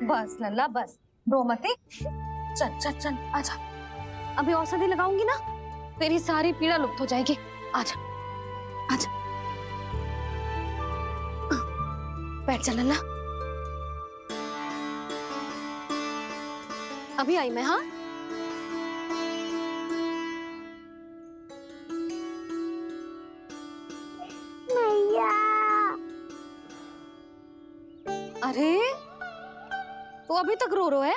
बस लल्ला बस, रो मत। चल चल चल आजा, अभी औषधि लगाऊंगी ना, तेरी सारी पीड़ा लुप्त हो जाएगी। आजा आजा, बैठ जा लल्ला। अभी आई मैं। हाँ मैया। अरे तो अभी तक रो है?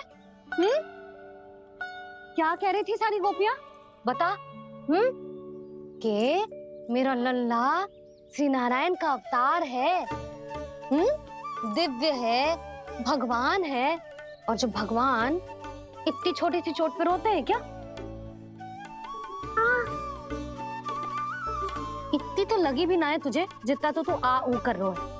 क्या कह रही थी सारी गोपियां, बता। के मेरा लल्ला श्री नारायण का अवतार है, दिव्य है, भगवान है। और जो भगवान इतनी छोटी सी चोट पे रोते हैं क्या? इतनी तो लगी भी ना है तुझे जितना तो तू आ ऊ कर रो है।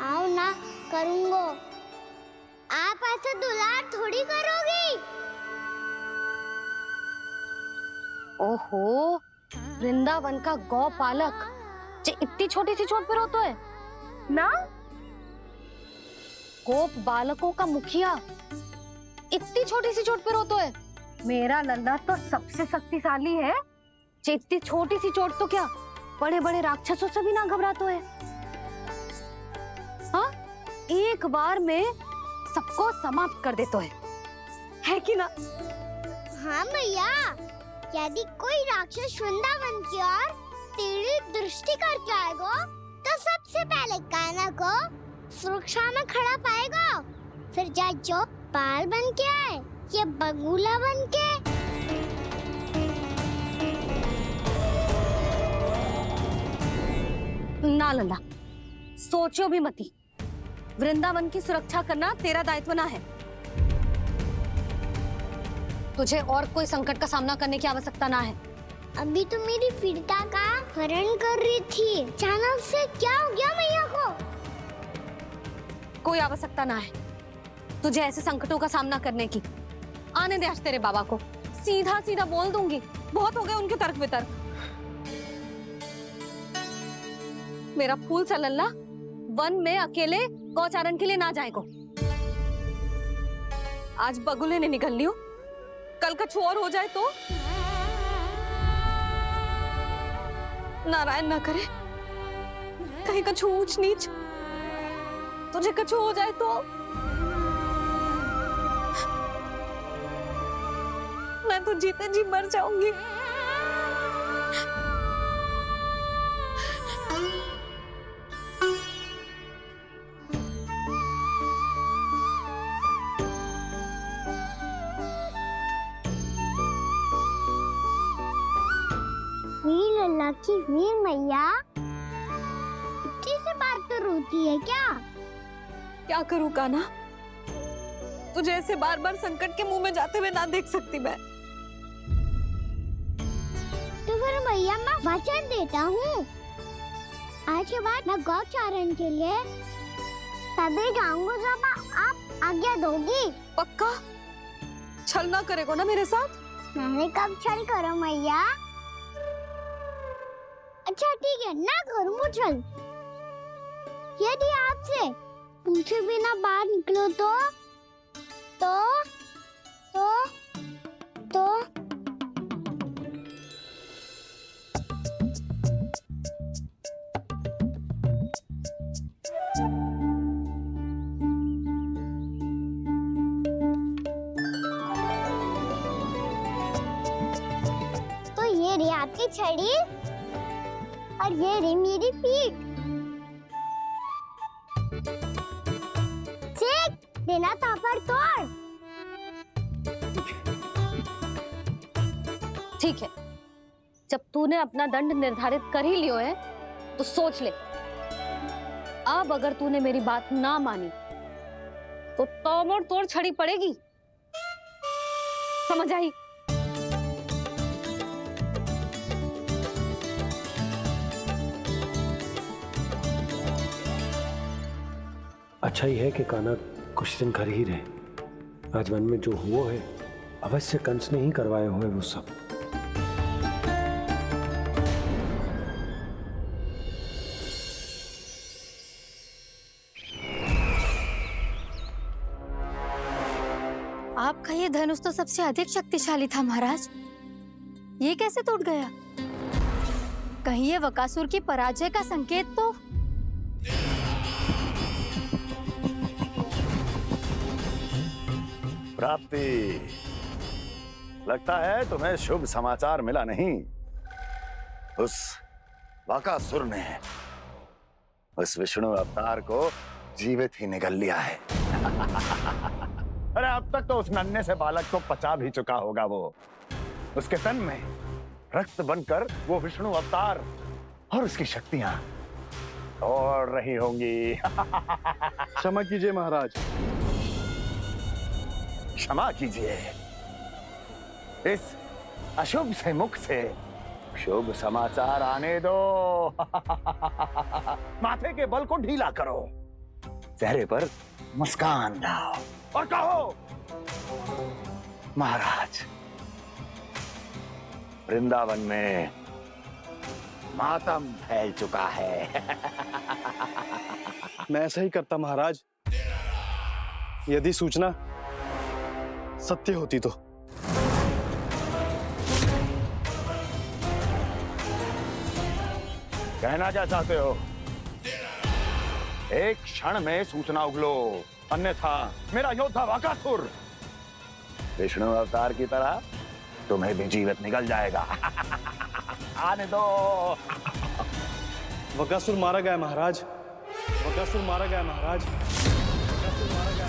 आओ ना करूंगो, आप ऐसे दुलार थोड़ी करोगी। ओहो, वृंदावन का गौपालक जो इतनी छोटी सी चोट पे रोता है ना, गोप बालकों का मुखिया इतनी छोटी सी चोट पे रोता है। मेरा लल्ला तो सबसे शक्तिशाली है, जो इतनी छोटी सी चोट तो क्या बड़े बड़े राक्षसों से भी ना घबराता है। हाँ, एक बार में सबको समाप्त कर देता है कि ना? हाँ मैया, यदि कोई राक्षस वृंदावन की ओर टेढ़ी दृष्टि करके आएगा तो सबसे पहले कान्हा को सुरक्षा में खड़ा पाएगा, फिर चाहे जो बाल बन के आए या बगुला बन के। ना लल्ला, सोचो भी मती, वृंदावन की सुरक्षा करना तेरा दायित्व ना है। तुझे और कोई संकट का सामना करने की आवश्यकता ना है। अभी तो मेरी पीड़िता का हरण कर रही थी, अचानक से क्या हो गया मैया को? कोई आवश्यकता ना है तुझे ऐसे संकटों का सामना करने की। आने दे आज तेरे बाबा को, सीधा सीधा बोल दूंगी। बहुत हो गए उनके तर्क वितर्क। मेरा फूल सा लल्ला वन में अकेले गौचारण के लिए ना जाए को। आज बगुले ने निकल लियो, कल कछु और हो जाए तो? नारायण ना करे, कहीं कछु ऊंच नीच तुझे कछु हो जाए तो? मैं तो जीते जी मर जाऊंगी। मेरी लल्ला की वीर मैया इतनी सी बात तो रोती है क्या? क्या करूं कान्हा, तुझे ऐसे बार बार संकट के मुंह में जाते हुए ना देख सकती मैं। तो फिर मैया मैं वचन देता हूँ, आज के बाद मैं गौचारण के लिए तभी जाऊंगा जब आप आज्ञा दोगी। पक्का? छल ना करेगा ना मेरे साथ? मैंने कब छल करो मैया? अच्छा ठीक है, ना करूँ छल। यदि आपसे पूछे बिना बाहर निकलो तो ये रही आपकी छड़ी और ये रही मेरी पीठ। ठीक, देना तापर तोड़। ठीक है, जब तूने अपना दंड निर्धारित कर ही लियो है तो सोच ले, अब अगर तूने मेरी बात ना मानी तो तोड़ तोड़ छड़ी पड़ेगी। समझ आई? अच्छा ही है कि कान्हा कुछ दिन घर ही रहे। आज वन में जो हुआ है अवश्य कंस ने ही करवाए हुए वो सब। आपका ये धनुष तो सबसे अधिक शक्तिशाली था महाराज, ये कैसे टूट गया? कहीं ये बकासुर की पराजय का संकेत तो? प्राप्ति, लगता है तुम्हें शुभ समाचार मिला नहीं। उस बकासुर ने उस विष्णु अवतार को जीवित ही निगल लिया है। अरे अब तक तो उस नन्हे से बालक को पचा भी चुका होगा वो। उसके तन में रक्त बनकर वो विष्णु अवतार और उसकी शक्तियां दौड़ रही होंगी। क्षमा कीजिए महाराज। क्षमा कीजिए, इस अशुभ से मुख से शुभ समाचार आने दो। माथे के बल को ढीला करो, चेहरे पर मुस्कान लाओ और कहो, महाराज, वृंदावन में मातम फैल चुका है। मैं ऐसा ही करता महाराज, यदि सूचना सत्य होती तो। कहना क्या चाहते हो? एक क्षण में सूचना उगलो, अन्यथा मेरा योद्धा बकासुर विष्णु अवतार की तरह तुम्हें भी जीवित निकल जाएगा। आने दो। बकासुर मारा गया महाराज, बकासुर मारा गया महाराज, बकासुर मारा गया।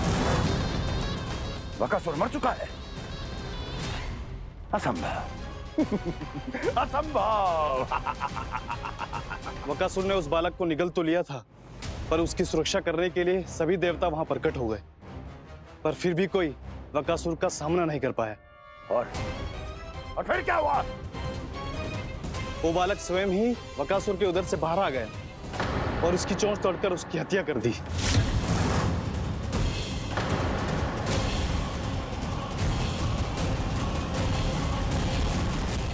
बकासुर मर चुका है? असंभव। असंभव। बकासुर ने उस बालक को निगल तो लिया था, पर उसकी सुरक्षा करने के लिए सभी देवता वहां प्रकट हो गए, पर फिर भी कोई बकासुर का सामना नहीं कर पाया। और फिर क्या हुआ? वो बालक स्वयं ही बकासुर के उदर से बाहर आ गया और उसकी चोंच तोड़कर उसकी हत्या कर दी।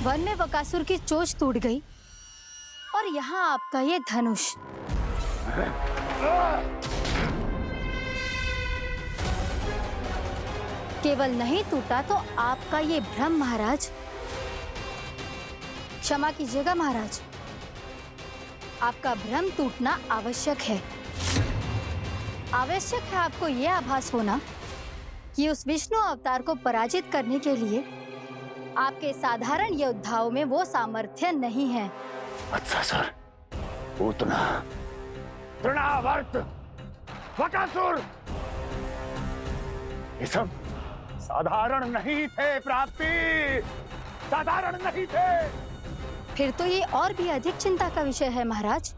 वन में बकासुर की चोंच टूट गई और यहाँ आपका ये धनुष। केवल नहीं टूटा तो आपका ये भ्रम महाराज। क्षमा कीजिएगा महाराज, आपका भ्रम टूटना आवश्यक है। आवश्यक है आपको यह आभास होना कि उस विष्णु अवतार को पराजित करने के लिए आपके साधारण योद्धाओं में वो सामर्थ्य नहीं है। अच्छा सर, पूतना, तृणावर्त, बकासुर, ये सब साधारण नहीं थे प्राप्ति, साधारण नहीं थे। फिर तो ये और भी अधिक चिंता का विषय है महाराज,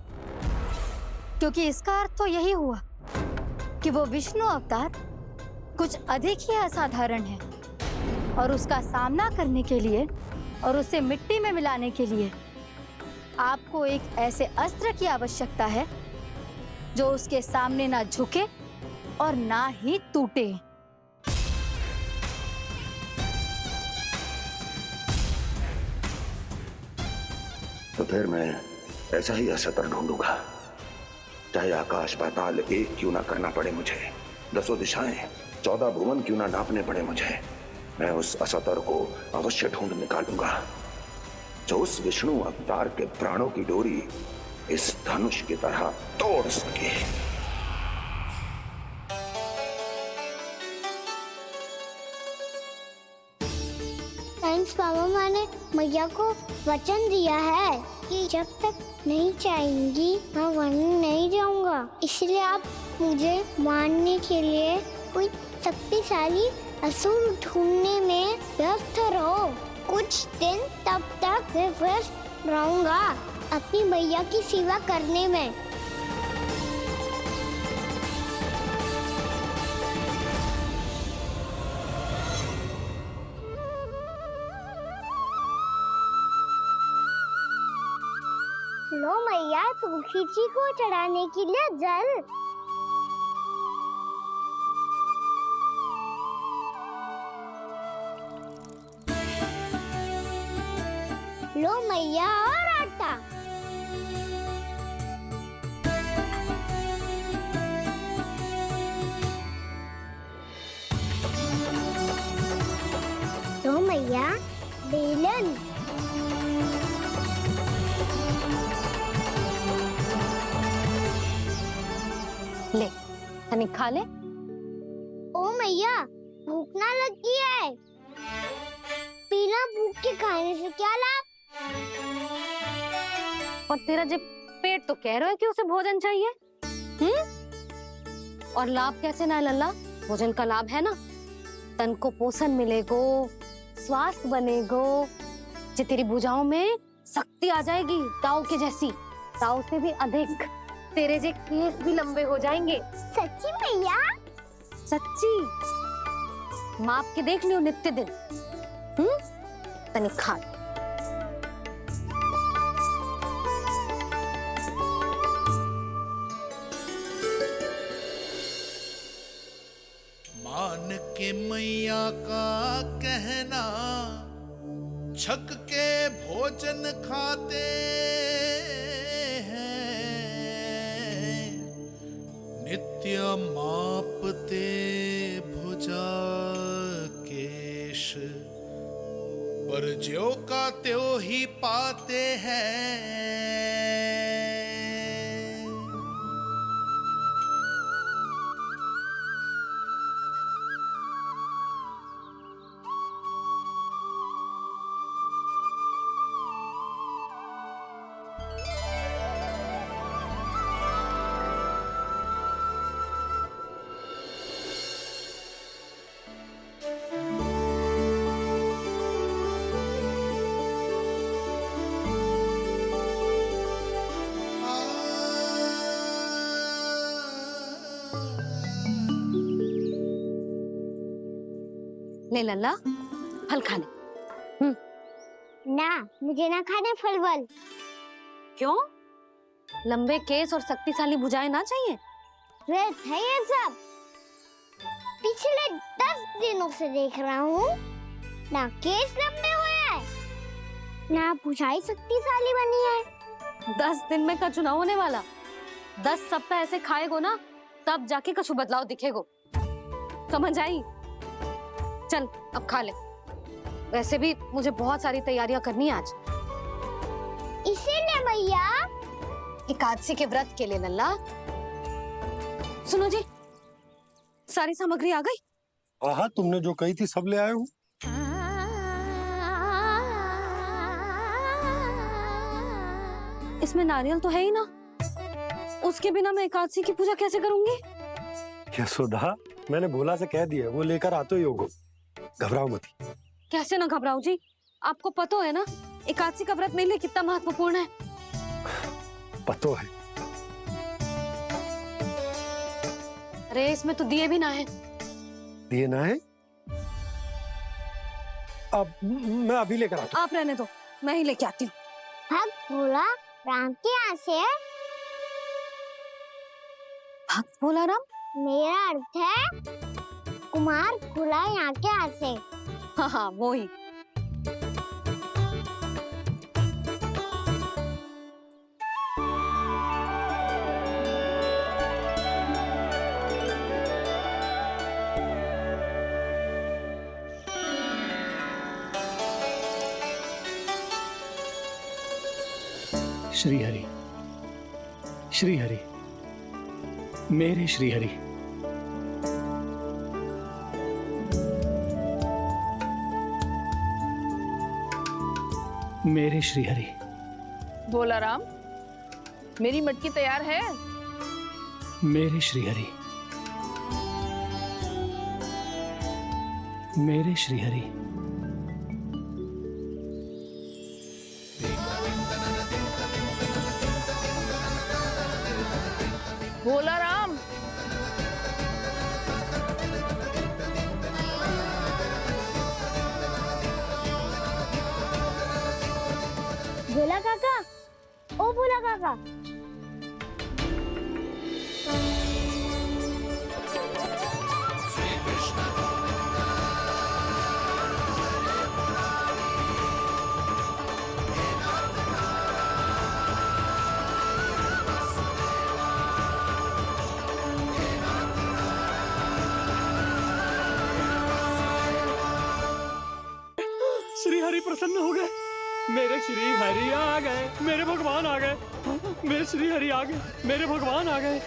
क्योंकि इसका अर्थ तो यही हुआ कि वो विष्णु अवतार कुछ अधिक ही असाधारण है और उसका सामना करने के लिए और उसे मिट्टी में मिलाने के लिए आपको एक ऐसे अस्त्र की आवश्यकता है जो उसके सामने ना झुके और ना ही टूटे। तो फिर मैं ऐसा ही असतर ढूंढूंगा, चाहे आकाश पाताल एक क्यों ना करना पड़े मुझे, 10 दिशाएं 14 भुवन क्यों ना नापने पड़े मुझे। मैं उस असतर को अवश्य ढूंढ निकालूंगा जो उस विष्णु अवतार के प्राणों की डोरी इस धनुष की तरह तोड़ सके। साइंस पापा ने मैया को वचन दिया है कि जब तक नहीं चाहेंगी मैं वन नहीं जाऊंगा, इसलिए आप मुझे मारने के लिए कोई शक्तिशाली असुर ढूंढने में व्यस्त रहो। कुछ दिन तब तक मैं व्यस्त रहूंगा अपनी मैया की सेवा करने में। लो मैया, तुलसी जी को चढ़ाने के लिए जल। लो मैया, और आटा। ले तनिक खा ले। ओ मैया, भूख ना लगी है। बिना भूख के खाने से क्या लाभ? और तेरा जब पेट तो कह रहा है कि उसे भोजन चाहिए। और लाभ कैसे ना है लल्ला? भोजन का लाभ है ना, तन को पोषण मिलेगो, स्वास्थ्य बनेगो, जे तेरी भुजाओं में शक्ति आ जाएगी ताऊ के जैसी, ताऊ से भी अधिक। तेरे जे केस भी लंबे हो जाएंगे। सच्ची मैया? सच्ची, माप के देख लियो नित्य दिन। तनिक खा। मान के मैया का कहना, छक के भोजन खाते हैं, नित्य मापते भुजा केश, पर ज्यों का त्यों ही पाते हैं। ले लल्ला, फल खा ले। ना, मुझे ना खाने फल वल। क्यों? लंबे केस और शक्तिशाली भुजाएं ना चाहिए? व्यर्थ है ये सब। पिछले 10 दिनों से देख रहा हूँ, ना केस लंबे हुए हैं, ना भुजाएं शक्तिशाली बनी है। 10 दिन में का चुनाव होने वाला। 10 सप्ताह ऐसे खाएगो ना, तब जाके कुछ बदलाव दिखेगो। समझ आई? चल अब खा ले। वैसे भी मुझे बहुत सारी तैयारियां करनी है आज। इसीलिए मैया, एकादशी के व्रत के लिए लल्ला। सुनो जी, सारी सामग्री आ गई? हाँ, तुमने जो कही थी सब ले आए हूँ। इसमें नारियल तो है ही ना, उसके बिना मैं एकादशी की पूजा कैसे करूंगी? यशोदा, मैंने भोला से कह दिया, वो लेकर आते ही होगा। घबराओ मत। कैसे ना घबराओ जी, आपको पता है ना एकादशी का व्रत मेरे लिए कितना महत्वपूर्ण है। पतो है। अरे इसमें तो दिए भी ना है। दिए ना है? अब मैं अभी लेकर आता हूँ। आप रहने दो, मैं ही लेके आती हूँ। भक्त भोला राम के यहाँ से है। भक्त भोला राम? मेरा अर्थ है कुमार भोला यहाँ के यहाँ से। हाँ हाँ, वो ही। श्री हरि, श्री हरि, मेरे श्री हरि। मेरे श्री हरि। भोला राम, मेरी मटकी तैयार है? मेरे श्री हरि। मेरे श्री हरि। भोला राम, भोला काका, ओ भोला काका। श्री हरि प्रसन्न हो गए। मेरे श्री हरि आ गए, मेरे भगवान आ गए, मेरे श्री हरि आ गए, मेरे भगवान आ गए।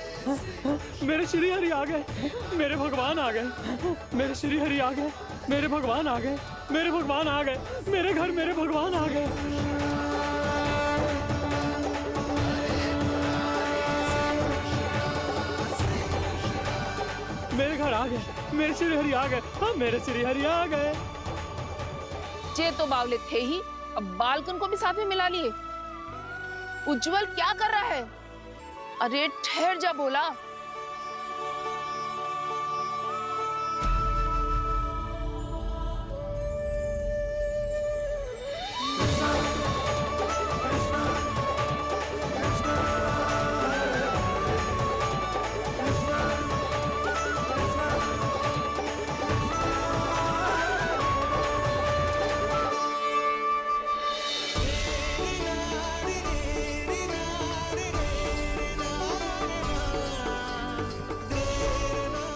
मेरे श्री हरि आ गए, मेरे भगवान आ गए, मेरे श्री हरि आ गए, मेरे भगवान आ गए, मेरे भगवान आ गए, मेरे घर मेरे भगवान आ गए। मेरे घर आ गए, मेरे श्री हरि आ गए, हाँ मेरे श्री हरि आ गए। जे तो बावले थे ही, अब बालकन को भी साथ में मिला लिए। उज्जवल क्या कर रहा है? अरे ठहर जा बोला।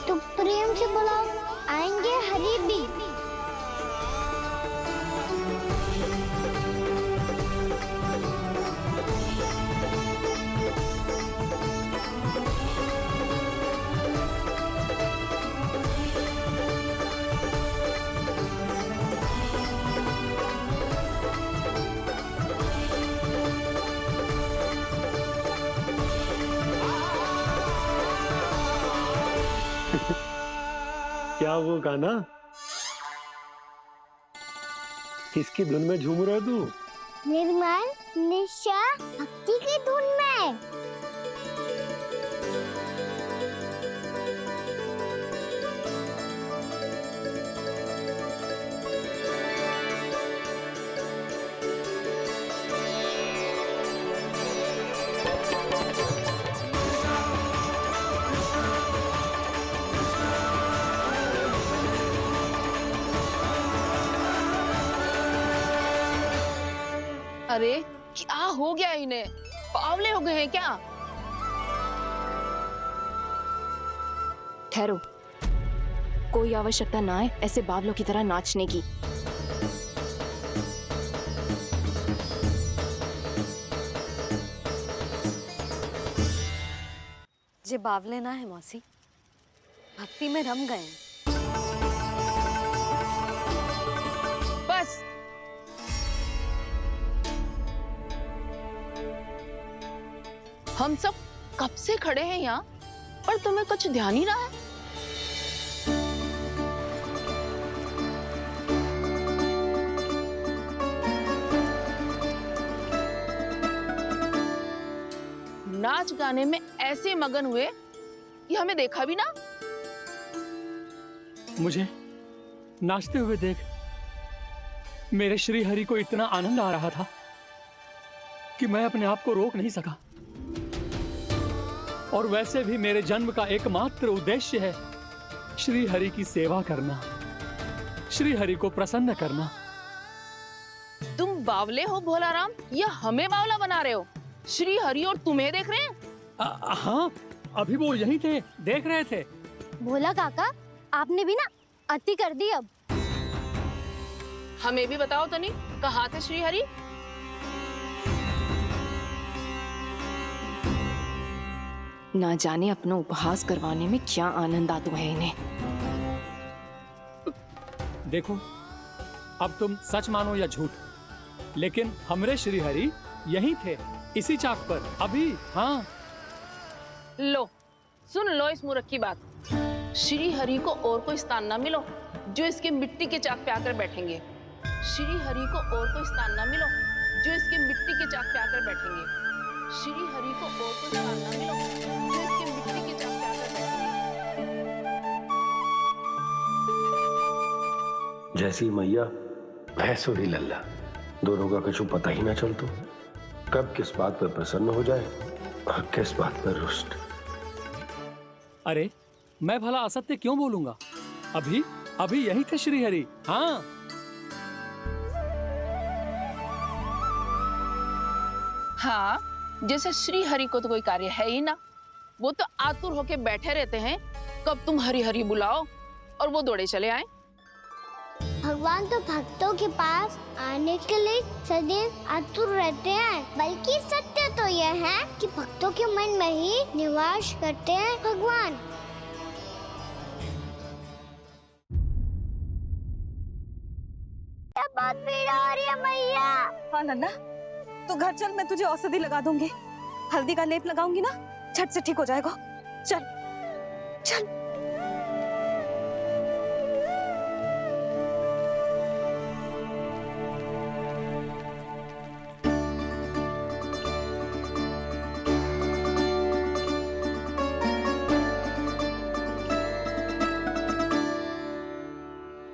तो प्रेम से बुलाओ, आएंगे हरी भी। क्या वो गाना? किसकी धुन में झूम रहा तू? निर्मल निशा भक्ति की धुन में। अरे क्या हो गया इन्हें? पावले हो गए हैं क्या? ठहरो, कोई आवश्यकता ना है ऐसे बावलों की तरह नाचने की। जे बावले ना है मौसी, भक्ति में रम गए। बस हम सब कब से खड़े हैं यहाँ, पर तुम्हें कुछ ध्यान ही ना है। नाच गाने में ऐसे मगन हुए कि हमें देखा भी ना। मुझे नाचते हुए देख मेरे श्री हरि को इतना आनंद आ रहा था कि मैं अपने आप को रोक नहीं सका। और वैसे भी मेरे जन्म का एकमात्र उद्देश्य है श्री हरि की सेवा करना, श्री हरि को प्रसन्न करना। तुम बावले हो भोलाराम, या हमें बावला बना रहे हो? श्री हरि और तुम्हें देख रहे हैं? हाँ, अभी वो यहीं थे, देख रहे थे। भोला काका, आपने भी ना अति कर दी अब। हमें भी बताओ तनी, कहाँ थे श्री हरि? ना जाने अपना उपहास करवाने में क्या आनंद आता है इन्हें। देखो, अब तुम सच मानो या झूठ, लेकिन हमरे श्री हरि यहीं थे, इसी चाक पर अभी। हाँ, लो सुन लो इस मूर्ख की बात। श्री हरि को और कोई स्थान ना मिलो जो इसके मिट्टी के चाक पे आकर बैठेंगे। श्री हरि को और कोई स्थान ना मिलो जो इसके मिट्टी के चाक पे आकर बैठेंगे। श्री हरि को और कोई स्थान ना मिलो जो इसके मिट्टी के चाक पे आकर बैठेंगे। जैसी मैया भैंसो ही लल्ला, दोनों का कुछ पता ही ना चलतो, कब किस बात पर प्रसन्न हो जाए और किस बात पर रुष्ट। अरे मैं भला असत्य क्यों बोलूंगा? अभी अभी यही थे श्री हरि। हाँ, हाँ, जैसे श्री हरि को तो कोई कार्य है ही ना। वो तो आतुर होके बैठे रहते हैं कब तुम हरि हरि बुलाओ और वो दौड़े चले आए। भगवान तो भक्तों के पास आने के लिए सदैव आतुर रहते हैं, बल्कि सत्य तो यह है कि भक्तों के मन में ही निवास करते हैं भगवान। क्या बहुत पीड़ा हो रही है मैया। हाँ नन्ना, तू घर चल, मैं तुझे औषधि लगा दूंगी। हल्दी का लेप लगाऊंगी ना, झट से ठीक हो जाएगा। चल चल।